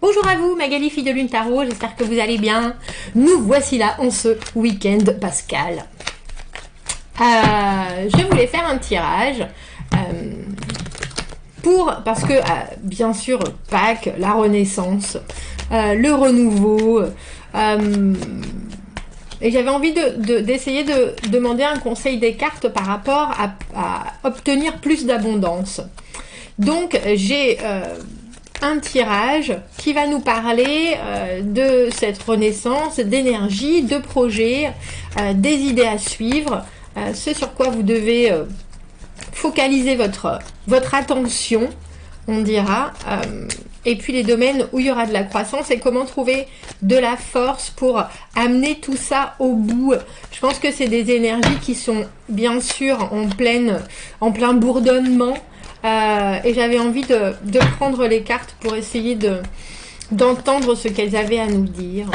Bonjour à vous, Magali, fille de Lune Tarot, j'espère que vous allez bien. Nous voici là en ce week-end pascal. Je voulais faire un tirage parce que bien sûr Pâques, la renaissance, le renouveau, et j'avais envie d'essayer de demander un conseil des cartes par rapport à obtenir plus d'abondance. Donc j'ai un tirage qui va nous parler de cette renaissance, d'énergie, de projets, des idées à suivre, ce sur quoi vous devez focaliser votre attention, on dira, et puis les domaines où il y aura de la croissance et comment trouver de la force pour amener tout ça au bout. Je pense que c'est des énergies qui sont bien sûr en plein bourdonnement, et j'avais envie de prendre les cartes pour essayer d'entendre ce qu'elles avaient à nous dire.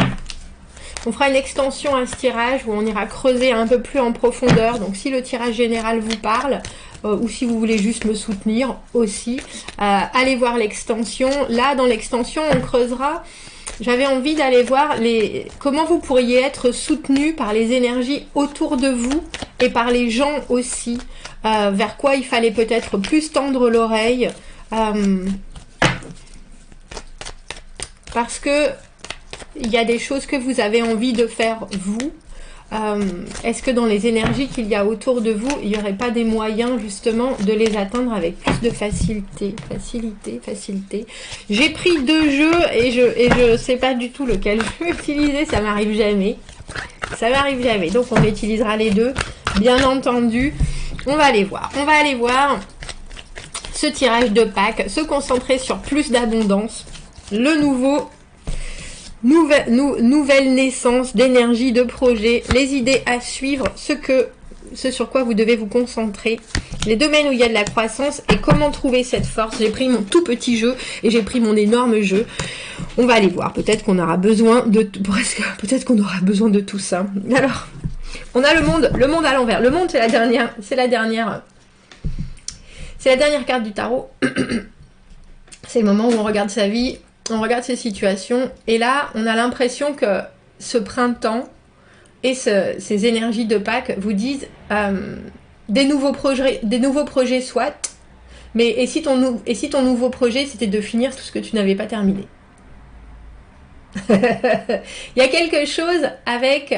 On fera une extension à ce tirage où on ira creuser un peu plus en profondeur. Donc si le tirage général vous parle, ou si vous voulez juste me soutenir aussi, allez voir l'extension. Là, dans l'extension, on creusera. J'avais envie d'aller voir comment vous pourriez être soutenu par les énergies autour de vous et par les gens aussi. Vers quoi il fallait peut-être plus tendre l'oreille. Parce que il y a des choses que vous avez envie de faire vous. Est-ce que dans les énergies qu'il y a autour de vous, il n'y aurait pas des moyens justement de les atteindre avec plus de facilité? Facilité. J'ai pris deux jeux et je sais pas du tout lequel je vais utiliser, ça m'arrive jamais. Ça m'arrive jamais. Donc on utilisera les deux, bien entendu. On va aller voir. On va aller voir ce tirage de Pâques, se concentrer sur plus d'abondance, le nouveau. Nouvelle naissance d'énergie, de projet, les idées à suivre, ce sur quoi vous devez vous concentrer, les domaines où il y a de la croissance et comment trouver cette force. J'ai pris mon tout petit jeu et j'ai pris mon énorme jeu. On va aller voir, peut-être qu'on aura besoin de tout ça. Alors, on a le monde à l'envers. Le monde, c'est la dernière carte du tarot. C'est le moment où on regarde sa vie. On regarde ces situations et là, on a l'impression que ce printemps et ces énergies de Pâques vous disent des nouveaux projets soit, mais et si ton nouveau projet c'était de finir tout ce que tu n'avais pas terminé. Il y a quelque chose avec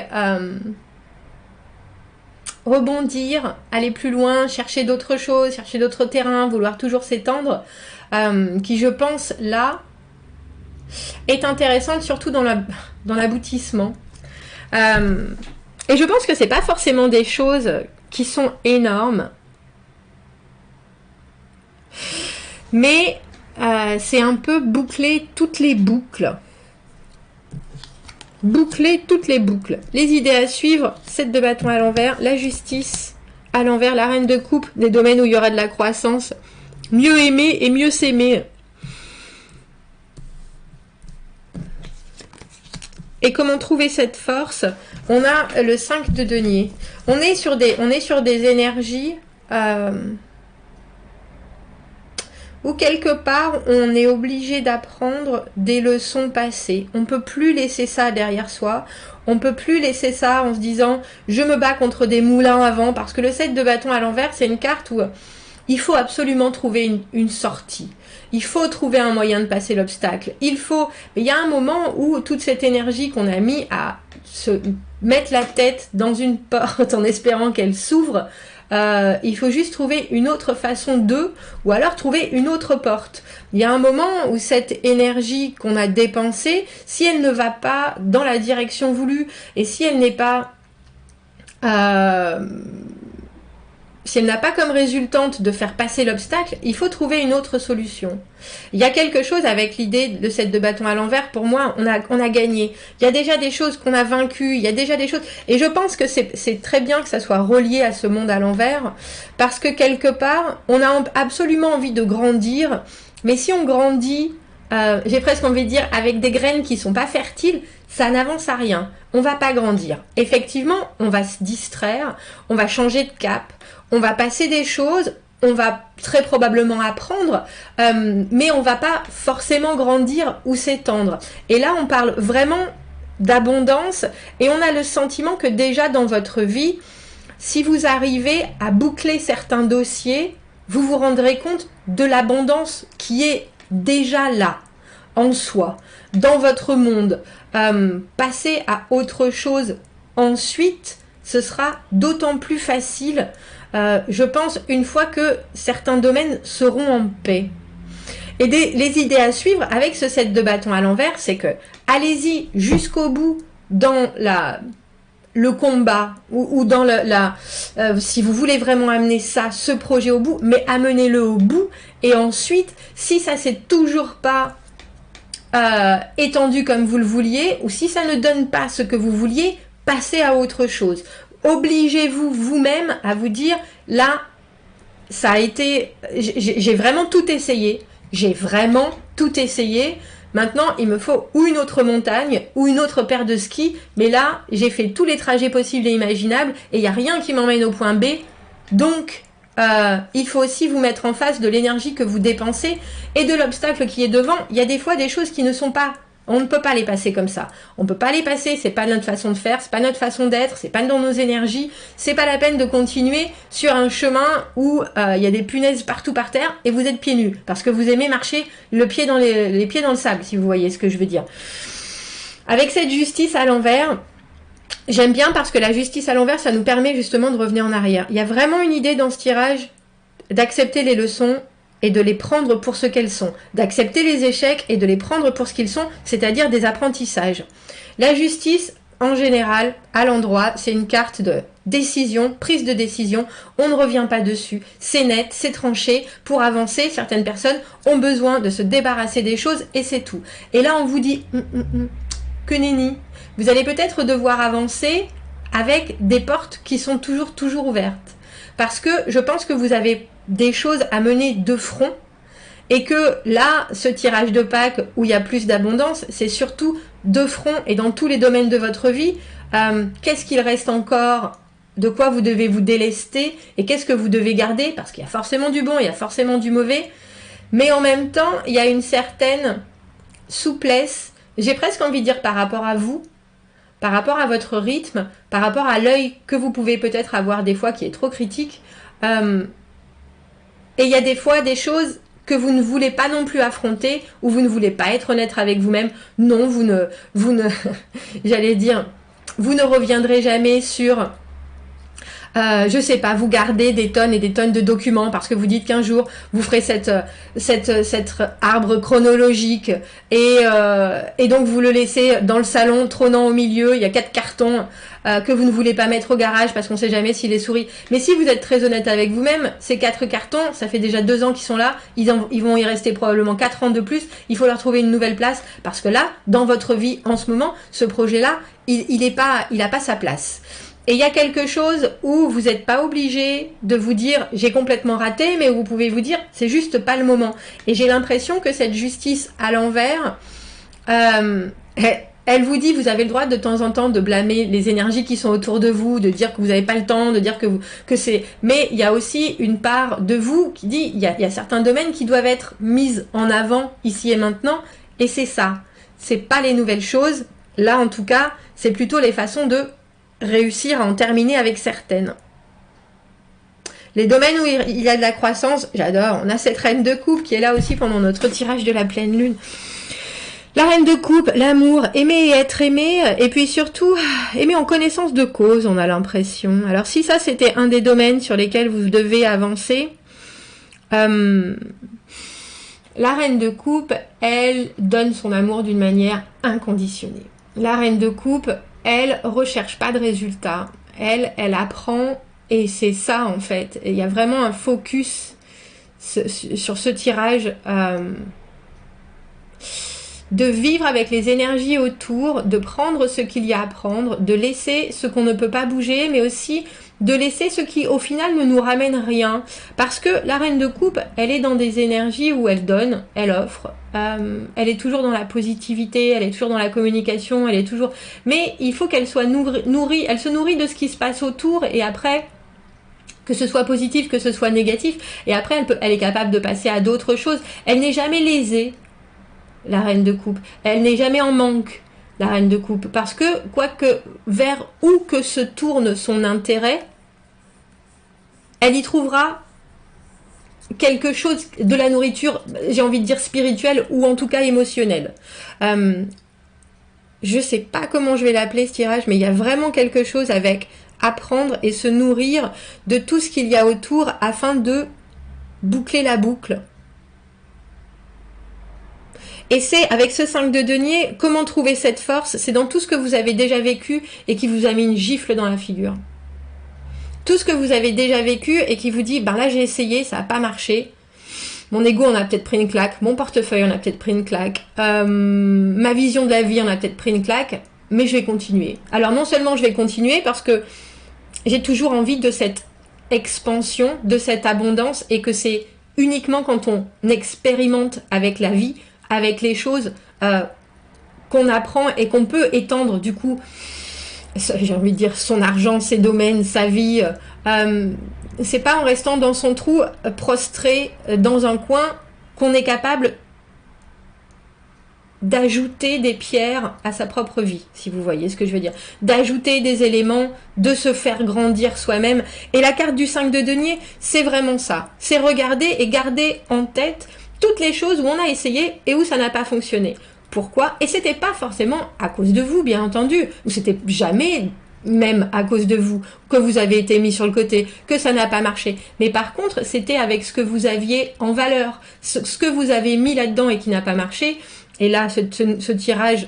rebondir, aller plus loin, chercher d'autres choses, chercher d'autres terrains, vouloir toujours s'étendre, qui je pense là est intéressante, surtout dans l'aboutissement. Et je pense que c'est pas forcément des choses qui sont énormes, mais c'est un peu boucler toutes les boucles. Les idées à suivre, 7 de bâton à l'envers, la justice à l'envers, la reine de coupe, des domaines où il y aura de la croissance, mieux aimer et mieux s'aimer. Et comment trouver cette force? On a le 5 de denier. On est sur des énergies où quelque part on est obligé d'apprendre des leçons passées. On ne peut plus laisser ça derrière soi. On ne peut plus laisser ça en se disant je me bats contre des moulins avant, parce que le 7 de bâton à l'envers, c'est une carte où il faut absolument trouver une sortie. Il faut trouver un moyen de passer l'obstacle. Il y a un moment où toute cette énergie qu'on a mis à se mettre la tête dans une porte en espérant qu'elle s'ouvre, il faut juste trouver une autre façon ou alors trouver une autre porte. Il y a un moment où cette énergie qu'on a dépensée, si elle ne va pas dans la direction voulue et si elle n'est pas... si elle n'a pas comme résultante de faire passer l'obstacle, il faut trouver une autre solution. Il y a quelque chose avec l'idée de 7 de bâton à l'envers, pour moi, on a gagné. Il y a déjà des choses qu'on a vaincues, il y a déjà des choses... Et je pense que c'est très bien que ça soit relié à ce monde à l'envers, parce que quelque part, on a absolument envie de grandir, mais si on grandit, j'ai presque envie de dire, avec des graines qui ne sont pas fertiles, ça n'avance à rien. On ne va pas grandir. Effectivement, on va se distraire, on va changer de cap, on va passer des choses, on va très probablement apprendre, mais on va pas forcément grandir ou s'étendre. Et là, on parle vraiment d'abondance, et on a le sentiment que déjà dans votre vie, si vous arrivez à boucler certains dossiers, vous vous rendrez compte de l'abondance qui est déjà là, en soi, dans votre monde. Passer à autre chose ensuite, ce sera d'autant plus facile, je pense, une fois que certains domaines seront en paix. Et les idées à suivre avec ce set de bâtons à l'envers, c'est que allez-y jusqu'au bout dans le combat ou dans si vous voulez vraiment amener ce projet au bout, mais amenez-le au bout. Et ensuite, si ça s'est toujours pas étendu comme vous le vouliez, ou si ça ne donne pas ce que vous vouliez, passez à autre chose. Obligez-vous vous-même à vous dire, là, ça a été, j'ai vraiment tout essayé. J'ai vraiment tout essayé. Maintenant, il me faut ou une autre montagne, ou une autre paire de skis. Mais là, j'ai fait tous les trajets possibles et imaginables, et il n'y a rien qui m'emmène au point B. Donc, il faut aussi vous mettre en face de l'énergie que vous dépensez et de l'obstacle qui est devant. Il y a des fois des choses qui ne sont pas... On ne peut pas les passer comme ça. On ne peut pas les passer, c'est pas notre façon de faire, c'est pas notre façon d'être, c'est pas dans nos énergies. C'est pas la peine de continuer sur un chemin où il y a des punaises partout par terre et vous êtes pieds nus. Parce que vous aimez marcher les pieds dans le sable, si vous voyez ce que je veux dire. Avec cette justice à l'envers, j'aime bien parce que la justice à l'envers, ça nous permet justement de revenir en arrière. Il y a vraiment une idée dans ce tirage d'accepter les leçons et de les prendre pour ce qu'elles sont, d'accepter les échecs et de les prendre pour ce qu'ils sont, c'est-à-dire des apprentissages. La justice, en général, à l'endroit, c'est une carte de décision, prise de décision, on ne revient pas dessus, c'est net, c'est tranché, pour avancer, certaines personnes ont besoin de se débarrasser des choses et c'est tout. Et là, on vous dit, que nenni, vous allez peut-être devoir avancer avec des portes qui sont toujours ouvertes. Parce que je pense que vous avez des choses à mener de front et que là, ce tirage de Pâques où il y a plus d'abondance, c'est surtout de front et dans tous les domaines de votre vie. Qu'est-ce qu'il reste encore? De quoi vous devez vous délester? Et qu'est-ce que vous devez garder? Parce qu'il y a forcément du bon, il y a forcément du mauvais. Mais en même temps, il y a une certaine souplesse, j'ai presque envie de dire par rapport à vous, par rapport à votre rythme, par rapport à l'œil que vous pouvez peut-être avoir des fois qui est trop critique. Et il y a des fois des choses que vous ne voulez pas non plus affronter ou vous ne voulez pas être honnête avec vous-même. Non, vous ne j'allais dire, vous ne reviendrez jamais sur... je sais pas, vous gardez des tonnes et des tonnes de documents parce que vous dites qu'un jour vous ferez cet arbre chronologique et donc vous le laissez dans le salon trônant au milieu, il y a 4 cartons que vous ne voulez pas mettre au garage parce qu'on sait jamais s'il est souris. Mais si vous êtes très honnête avec vous-même, ces 4 cartons, ça fait déjà 2 ans qu'ils sont là, ils vont y rester probablement 4 ans de plus, il faut leur trouver une nouvelle place parce que là, dans votre vie en ce moment, ce projet-là, il a pas sa place. Et il y a quelque chose où vous n'êtes pas obligé de vous dire j'ai complètement raté, mais où vous pouvez vous dire c'est juste pas le moment. Et j'ai l'impression que cette justice à l'envers, elle vous dit vous avez le droit de temps en temps de blâmer les énergies qui sont autour de vous, de dire que vous n'avez pas le temps, de dire que c'est... Mais il y a aussi une part de vous qui dit il y a certains domaines qui doivent être mis en avant ici et maintenant, et c'est ça. C'est pas les nouvelles choses. Là en tout cas, c'est plutôt les façons de réussir à en terminer avec certaines. Les domaines où il y a de la croissance, j'adore. On a cette reine de coupe qui est là aussi pendant notre tirage de la pleine lune. La reine de coupe, l'amour, aimer et être aimé, et puis surtout, aimer en connaissance de cause, on a l'impression. Alors si ça c'était un des domaines sur lesquels vous devez avancer, la reine de coupe, elle donne son amour d'une manière inconditionnée. La reine de coupe, elle recherche pas de résultats, elle apprend, et c'est ça en fait. Il y a vraiment un focus sur ce tirage, de vivre avec les énergies autour, de prendre ce qu'il y a à prendre, de laisser ce qu'on ne peut pas bouger, mais aussi de laisser ce qui au final ne nous ramène rien. Parce que la reine de coupe, elle est dans des énergies où elle donne, elle offre, elle est toujours dans la positivité, elle est toujours dans la communication, elle est toujours... Mais il faut qu'elle soit nourrie, elle se nourrit de ce qui se passe autour et après... que ce soit positif, que ce soit négatif, et après elle est capable de passer à d'autres choses. Elle n'est jamais lésée, la reine de coupe. Elle n'est jamais en manque, la reine de coupe, parce que quoique vers où que se tourne son intérêt, elle y trouvera quelque chose, de la nourriture, j'ai envie de dire spirituelle, ou en tout cas émotionnelle. Je sais pas comment je vais l'appeler ce tirage, mais il y a vraiment quelque chose avec apprendre et se nourrir de tout ce qu'il y a autour afin de boucler la boucle. Et c'est avec ce 5 de denier, comment trouver cette force? C'est dans tout ce que vous avez déjà vécu et qui vous a mis une gifle dans la figure. Tout ce que vous avez déjà vécu et qui vous dit, ben là j'ai essayé, ça n'a pas marché. Mon ego en a peut-être pris une claque, mon portefeuille en a peut-être pris une claque, ma vision de la vie en a peut-être pris une claque, mais je vais continuer. Alors non seulement je vais continuer parce que j'ai toujours envie de cette expansion, de cette abondance, et que c'est uniquement quand on expérimente avec la vie, avec les choses, qu'on apprend et qu'on peut étendre du coup, j'ai envie de dire, son argent, ses domaines, sa vie. C'est pas en restant dans son trou, prostré dans un coin, qu'on est capable d'ajouter des pierres à sa propre vie, si vous voyez ce que je veux dire. D'ajouter des éléments, de se faire grandir soi-même. Et la carte du 5 de denier, c'est vraiment ça. C'est regarder et garder en tête toutes les choses où on a essayé et où ça n'a pas fonctionné. Pourquoi? Et c'était pas forcément à cause de vous, bien entendu. Ou c'était jamais même à cause de vous, que vous avez été mis sur le côté, que ça n'a pas marché. Mais par contre, c'était avec ce que vous aviez en valeur, ce que vous avez mis là-dedans et qui n'a pas marché. Et là, ce tirage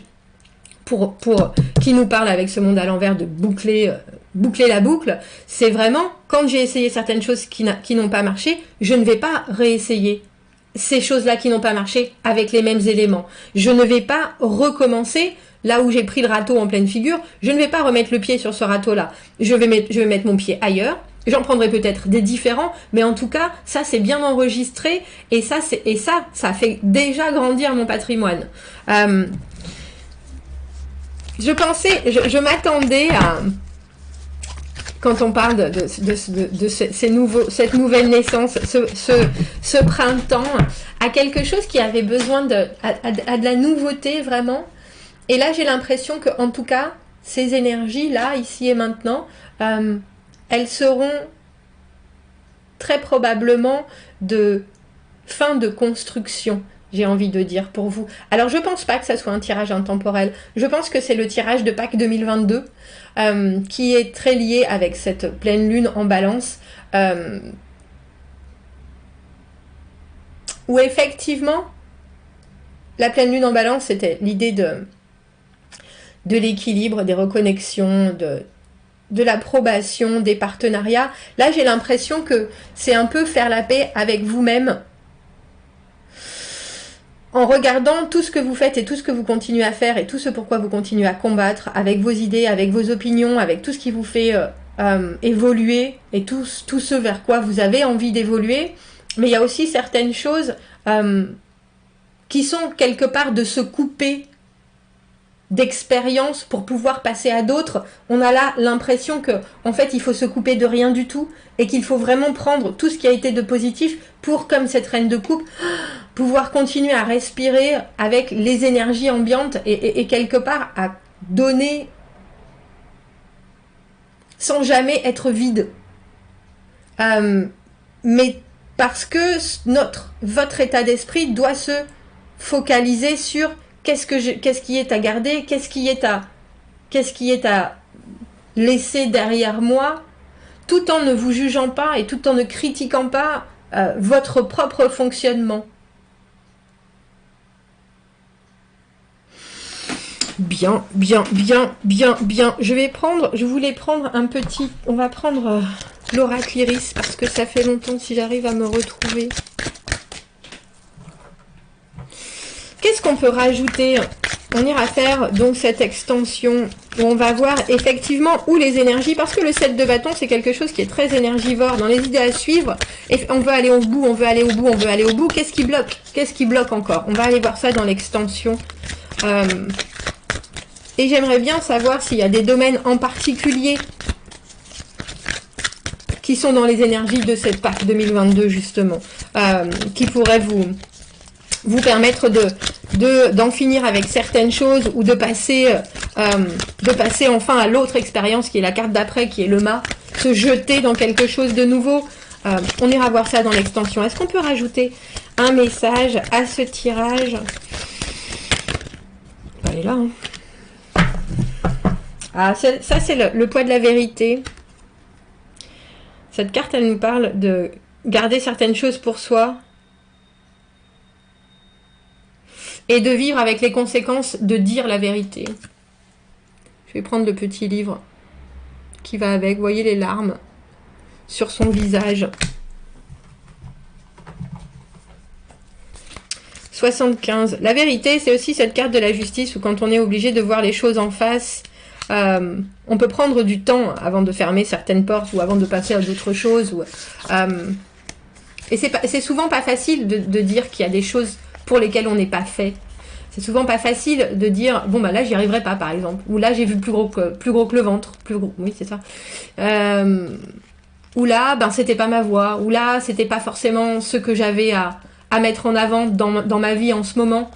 qui nous parle avec ce monde à l'envers de boucler la boucle, c'est vraiment, quand j'ai essayé certaines choses qui n'ont pas marché, je ne vais pas réessayer ces choses-là qui n'ont pas marché avec les mêmes éléments. Je ne vais pas recommencer là où j'ai pris le râteau en pleine figure, je ne vais pas remettre le pied sur ce râteau-là. Je vais mettre mon pied ailleurs. J'en prendrai peut-être des différents, mais en tout cas, ça c'est bien enregistré et ça fait déjà grandir mon patrimoine. Je m'attendais à, quand on parle de cette nouvelle naissance, ce printemps, à quelque chose qui avait besoin à de la nouveauté vraiment. Et là, j'ai l'impression que, en tout cas, ces énergies-là, ici et maintenant, elles seront très probablement de fin de construction, j'ai envie de dire pour vous. Alors, je pense pas que ça soit un tirage intemporel. Je pense que c'est le tirage de Pâques 2022 qui est très lié avec cette pleine lune en balance. Où effectivement, la pleine lune en balance, c'était l'idée de l'équilibre, des reconnexions, de l'approbation, des partenariats. Là, j'ai l'impression que c'est un peu faire la paix avec vous-même en regardant tout ce que vous faites et tout ce que vous continuez à faire et tout ce pourquoi vous continuez à combattre avec vos idées, avec vos opinions, avec tout ce qui vous fait évoluer et tout ce vers quoi vous avez envie d'évoluer. Mais il y a aussi certaines choses qui sont quelque part de se couper d'expérience pour pouvoir passer à d'autres. On a là l'impression que en fait il faut se couper de rien du tout et qu'il faut vraiment prendre tout ce qui a été de positif pour, comme cette reine de coupe, pouvoir continuer à respirer avec les énergies ambiantes et quelque part à donner sans jamais être vide. Mais parce que votre état d'esprit doit se focaliser sur qu'est-ce qui est à garder, qu'est-ce qui est à laisser derrière moi, tout en ne vous jugeant pas et tout en ne critiquant pas votre propre fonctionnement. Bien. Je voulais prendre un petit... On va prendre l'oracle Iris parce que ça fait longtemps, si j'arrive à me retrouver. Qu'est-ce qu'on peut rajouter? On ira faire donc cette extension où on va voir effectivement où les énergies, parce que le 7 de bâton c'est quelque chose qui est très énergivore dans les idées à suivre, et on veut aller au bout, on veut aller au bout, on veut aller au bout. Qu'est-ce qui bloque? Qu'est-ce qui bloque encore? On va aller voir ça dans l'extension. Et j'aimerais bien savoir s'il y a des domaines en particulier qui sont dans les énergies de cette Pâques 2022 justement, qui pourraient vous permettre d'en finir avec certaines choses ou de passer enfin à l'autre expérience qui est la carte d'après, qui est le mât, se jeter dans quelque chose de nouveau. On ira voir ça dans l'extension. Est-ce qu'on peut rajouter un message à ce tirage? Elle est là. Hein. Ah, ça c'est le poids de la vérité. Cette carte, elle nous parle de garder certaines choses pour soi et de vivre avec les conséquences de dire la vérité. Je vais prendre le petit livre qui va avec. Vous voyez les larmes sur son visage. 75. La vérité, c'est aussi cette carte de la justice où quand on est obligé de voir les choses en face, on peut prendre du temps avant de fermer certaines portes ou avant de passer à d'autres choses. Et c'est souvent pas facile de dire qu'il y a des choses pour lesquelles on n'est pas fait. C'est souvent pas facile de dire, bon bah là j'y arriverai pas par exemple, ou là j'ai vu plus gros que le ventre, plus gros, oui c'est ça. Ou là, ben c'était pas ma voix, ou là c'était pas forcément ce que j'avais à mettre en avant dans ma vie en ce moment.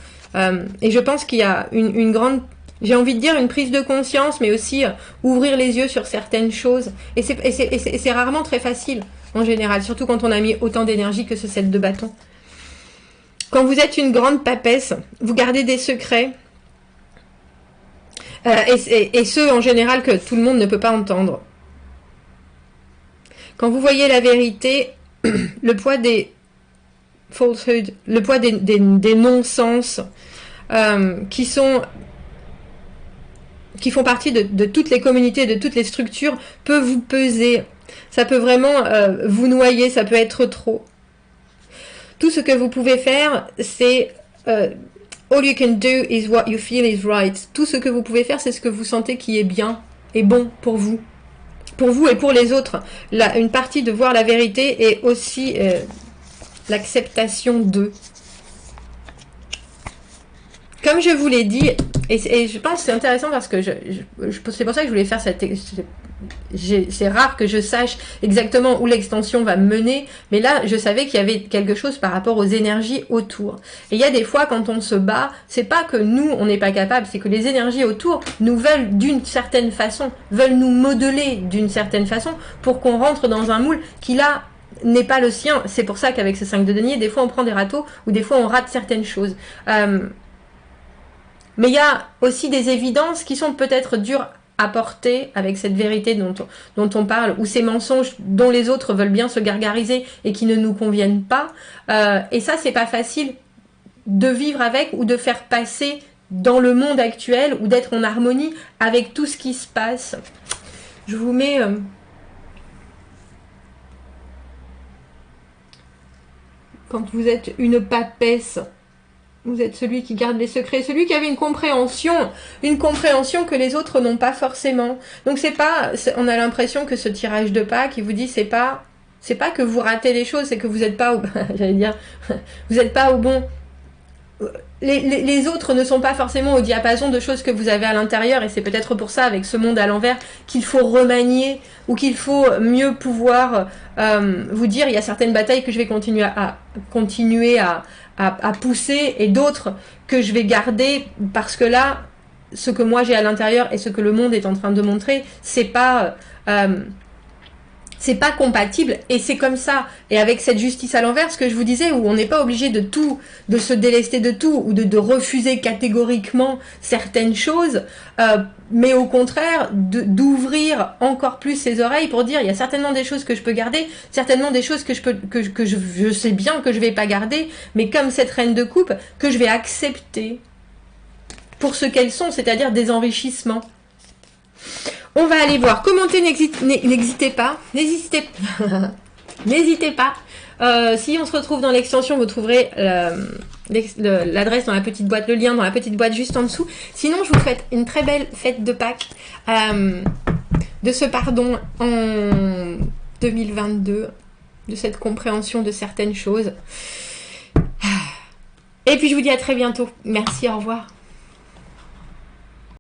Et je pense qu'il y a une grande, j'ai envie de dire une prise de conscience, mais aussi ouvrir les yeux sur certaines choses. Et c'est rarement très facile en général, surtout quand on a mis autant d'énergie que ce set de bâton. Quand vous êtes une grande papesse, vous gardez des secrets, et ceux en général que tout le monde ne peut pas entendre. Quand vous voyez la vérité, le poids des falsehoods, le poids des non-sens qui font partie de toutes les communautés, de toutes les structures, peut vous peser. Ça peut vraiment vous noyer, ça peut être trop. Tout ce que vous pouvez faire, c'est all you can do is what you feel is right. Tout ce que vous pouvez faire, c'est ce que vous sentez qui est bien et bon pour vous et pour les autres. Une partie de voir la vérité est aussi l'acceptation d'eux. Comme je vous l'ai dit, et je pense que c'est intéressant parce que c'est pour ça que je voulais faire cette... C'est rare que je sache exactement où l'extension va me mener, mais là, je savais qu'il y avait quelque chose par rapport aux énergies autour. Et il y a des fois, quand on se bat, c'est pas que nous, on n'est pas capable, c'est que les énergies autour nous veulent d'une certaine façon, veulent nous modeler d'une certaine façon pour qu'on rentre dans un moule qui, là, n'est pas le sien. C'est pour ça qu'avec ce 5 de denier, des fois, on prend des râteaux ou des fois, on rate certaines choses. Mais il y a aussi des évidences qui sont peut-être dures à porter avec cette vérité dont on parle, ou ces mensonges dont les autres veulent bien se gargariser et qui ne nous conviennent pas. Et ça, c'est pas facile de vivre avec ou de faire passer dans le monde actuel ou d'être en harmonie avec tout ce qui se passe. Je vous mets... quand vous êtes une papesse, vous êtes celui qui garde les secrets, celui qui avait une compréhension que les autres n'ont pas forcément. Donc c'est pas, on a l'impression que ce tirage de Pâques, il vous dit c'est pas que vous ratez les choses, c'est que vous n'êtes pas au, j'allais dire, vous n'êtes pas au bon. Les autres ne sont pas forcément au diapason de choses que vous avez à l'intérieur, et c'est peut-être pour ça, avec ce monde à l'envers, qu'il faut remanier, ou qu'il faut mieux pouvoir vous dire, il y a certaines batailles que je vais continuer à pousser, et d'autres que je vais garder, parce que là, ce que moi j'ai à l'intérieur et ce que le monde est en train de montrer, c'est pas compatible, et c'est comme ça. Et avec cette justice à l'envers, ce que je vous disais, où on n'est pas obligé de se délester de tout, ou de refuser catégoriquement certaines choses, mais au contraire, d'ouvrir encore plus ses oreilles pour dire, il y a certainement des choses que je peux garder, certainement des choses que je sais bien que je vais pas garder, mais comme cette reine de coupe, que je vais accepter pour ce qu'elles sont, c'est-à-dire des enrichissements. On va aller voir. Commentez, n'hésitez pas. N'hésitez pas. Si on se retrouve dans l'extension, vous trouverez l'adresse dans la petite boîte, le lien dans la petite boîte juste en dessous. Sinon, je vous souhaite une très belle fête de Pâques, de ce pardon en 2022, de cette compréhension de certaines choses. Et puis, je vous dis à très bientôt. Merci, au revoir.